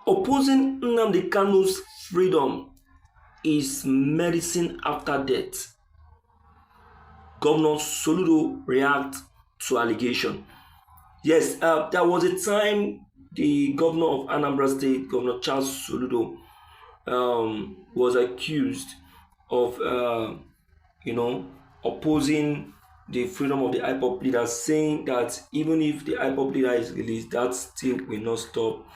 Opposing Nnamdi Kanu's freedom is medicine after death. Governor Soludo react to allegation. Yes, there was a time the governor of Anambra State, Governor Charles Soludo, was accused of, opposing the freedom of the IPOP leader, saying that even if the IPOP leader is released, that still will not stop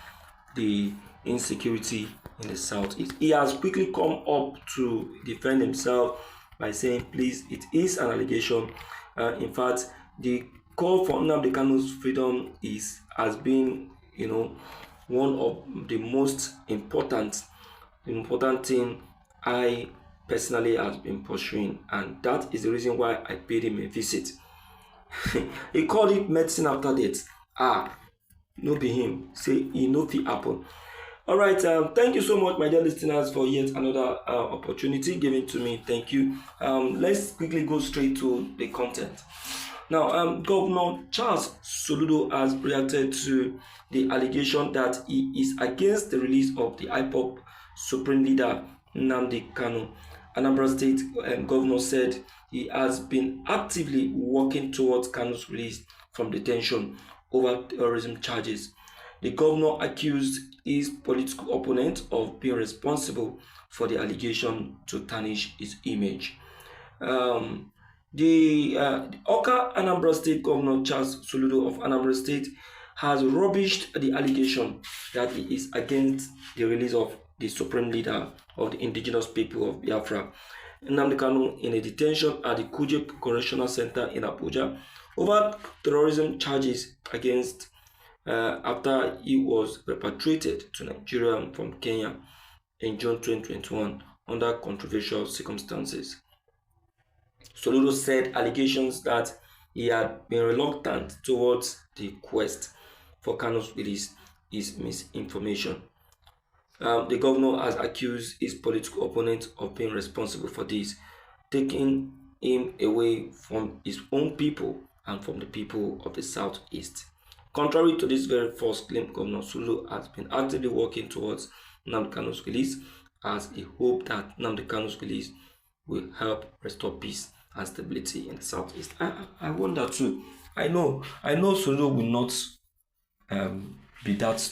the insecurity in the southeast. He has quickly come up to defend himself by saying, please, it is an allegation. In fact, the call for Nnamdi Kanu's freedom has been, one of the most important thing I personally have been pursuing, and that is the reason why I paid him a visit. He called it medicine after death. No be him. Say e no fit happen. All right. Thank you so much, my dear listeners, for yet another opportunity given to me. Thank you. Let's quickly go straight to the content. Now, Governor Charles Soludo has reacted to the allegation that he is against the release of the IPOP Supreme Leader Nnamdi Kanu. Anambra State Governor said he has been actively working towards Kanu's release from detention over terrorism charges. The governor accused his political opponent of being responsible for the allegation to tarnish his image. The Oka Anambra State Governor Charles Soludo of Anambra State has rubbished the allegation that he is against the release of the supreme leader of the indigenous people of Biafra, Nnamdi Kanu, in a detention at the Kuje Correctional Center in Abuja over terrorism charges against after he was repatriated to Nigeria from Kenya in June 2021 under controversial circumstances. Soludo said allegations that he had been reluctant towards the quest for Kanu's release is misinformation. The governor has accused his political opponent of being responsible for this, taking him away from his own people and from the people of the southeast. Contrary to this very false claim, Governor Soludo has been actively working towards Nnamdi Kanu's release, as he hoped that Nnamdi Kanu's release will help restore peace and stability in the southeast. I wonder too. I know Soludo will not be that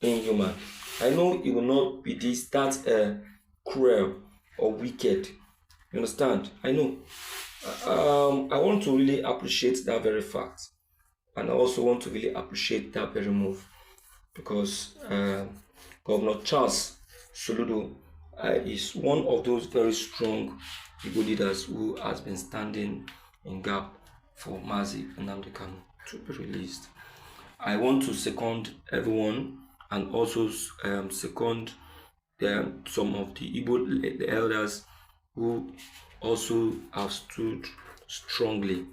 inhuman. I know he will not be that cruel or wicked. You understand? I know. I want to really appreciate that very fact, and I also want to really appreciate that very move, because Governor Charles Soludo is one of those very strong Igbo leaders who has been standing in gap for Mazi Nnamdi Kanu to be released. I want to second everyone, and also second some of the Igbo elders who also have stood strongly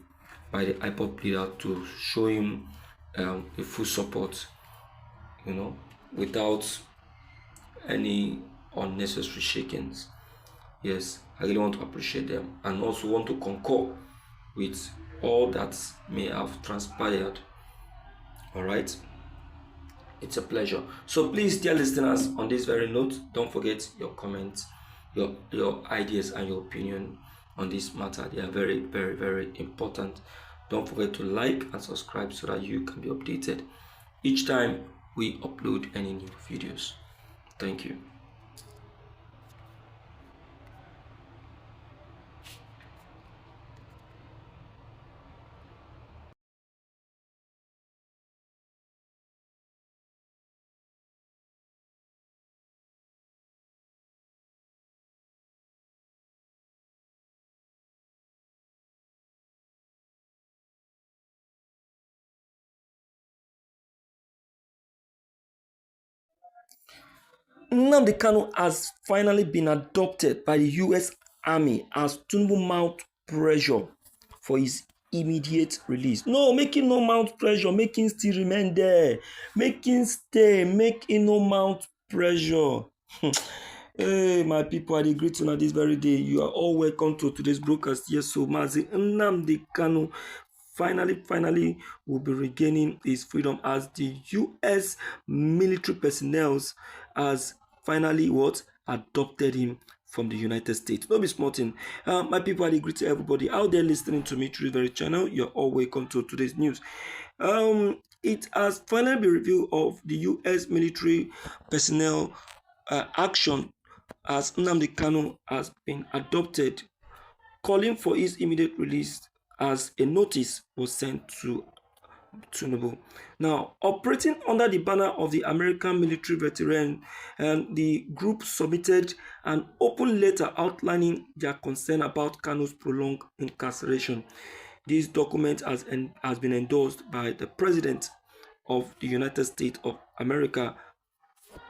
by the IPOP leader to show him a full support, without any unnecessary shakings. Yes, I really want to appreciate them, and also want to concur with all that may have transpired. All right, it's a pleasure. So please, dear listeners, on this very note, don't forget your comments, your ideas and your opinion on this matter. They are very, very, very important. Don't forget to like and subscribe so that you can be updated each time we upload any new videos. Thank you. Nnamdi Kanu has finally been adopted by the US Army as Tinubu mount pressure for his immediate release. No, make him no mount pressure, make him still remain there, make him stay, make him no mount pressure. Hey, my people, I greet you on this very day. You are all welcome to today's broadcast. Yes, so Mazi Nnamdi Kanu finally will be regaining his freedom as the U.S. military personnel has finally what adopted him from the United States. Don't be smarting. My people, I greet to everybody out there listening to me through the very channel. You're all welcome to today's news. It has finally been revealed of the U.S. military personnel action as Nnamdi Kanus has been adopted, calling for his immediate release as a notice was sent to Soludo. Now, operating under the banner of the American military veteran, the group submitted an open letter outlining their concern about Kanus' prolonged incarceration. This document has been endorsed by the President of the United States of America,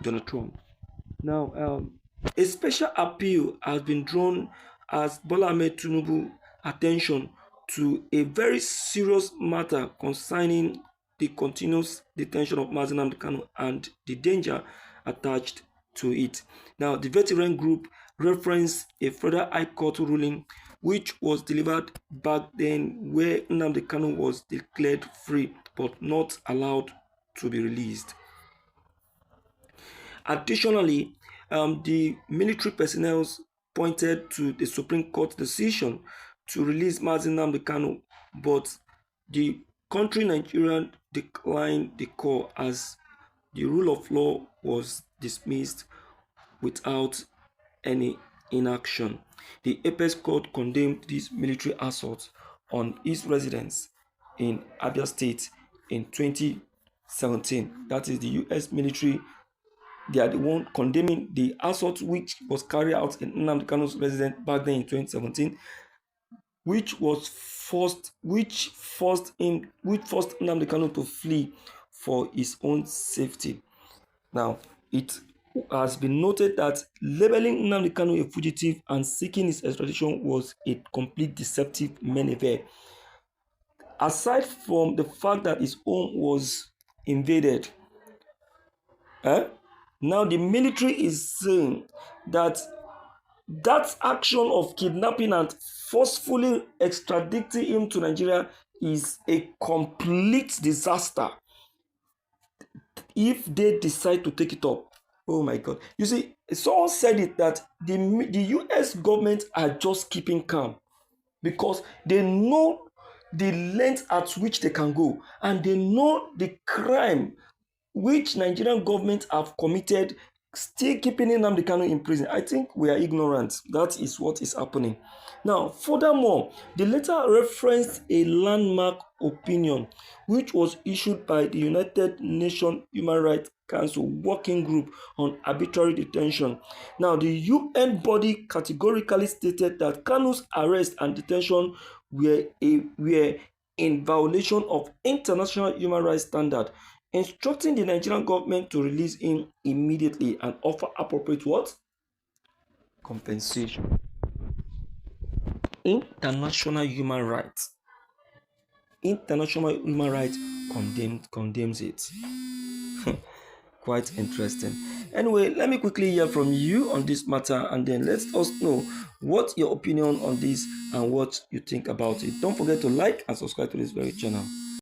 Donald Trump. Now, a special appeal has been drawn as Bola Ahmed Tinubu's attention to a very serious matter concerning the continuous detention of Nnamdi Kanus and the danger attached to it. Now, the veteran group referenced a further High Court ruling which was delivered back then, where Nnamdi Kanus was declared free but not allowed to be released. Additionally, the military personnel pointed to the Supreme Court decision to release Nnamdi Kanus, but the country Nigeria declined the call as the rule of law was dismissed without any inaction. The Apex Court condemned this military assault on his residence in Abia State in 2017. That is the U.S. military. They are the one condemning the assault which was carried out in Nnamdi Kanus' residence back then in 2017, which forced Nnamdi Kanus to flee for his own safety. Now, it has been noted that labeling Nnamdi Kanus a fugitive and seeking his extradition was a complete deceptive maneuver. Aside from the fact that his home was invaded, now the military is saying that action of kidnapping and forcefully extraditing him to Nigeria is a complete disaster if they decide to take it up. Oh my God. You see, someone said it that the US government are just keeping calm because they know the length at which they can go and they know the crime which Nigerian government have committed, still keeping Nnamdi Kanus in prison. I think we are ignorant. That is what is happening. Now, furthermore, the letter referenced a landmark opinion which was issued by the United Nations Human Rights Council Working Group on Arbitrary Detention. Now, the UN body categorically stated that Kanus' arrest and detention were in violation of international human rights standards, instructing the Nigerian government to release him immediately and offer appropriate what? Compensation. International human rights. International human rights condemns it. Quite interesting. Anyway, let me quickly hear from you on this matter and then let us know what your opinion on this and what you think about it. Don't forget to like and subscribe to this very channel.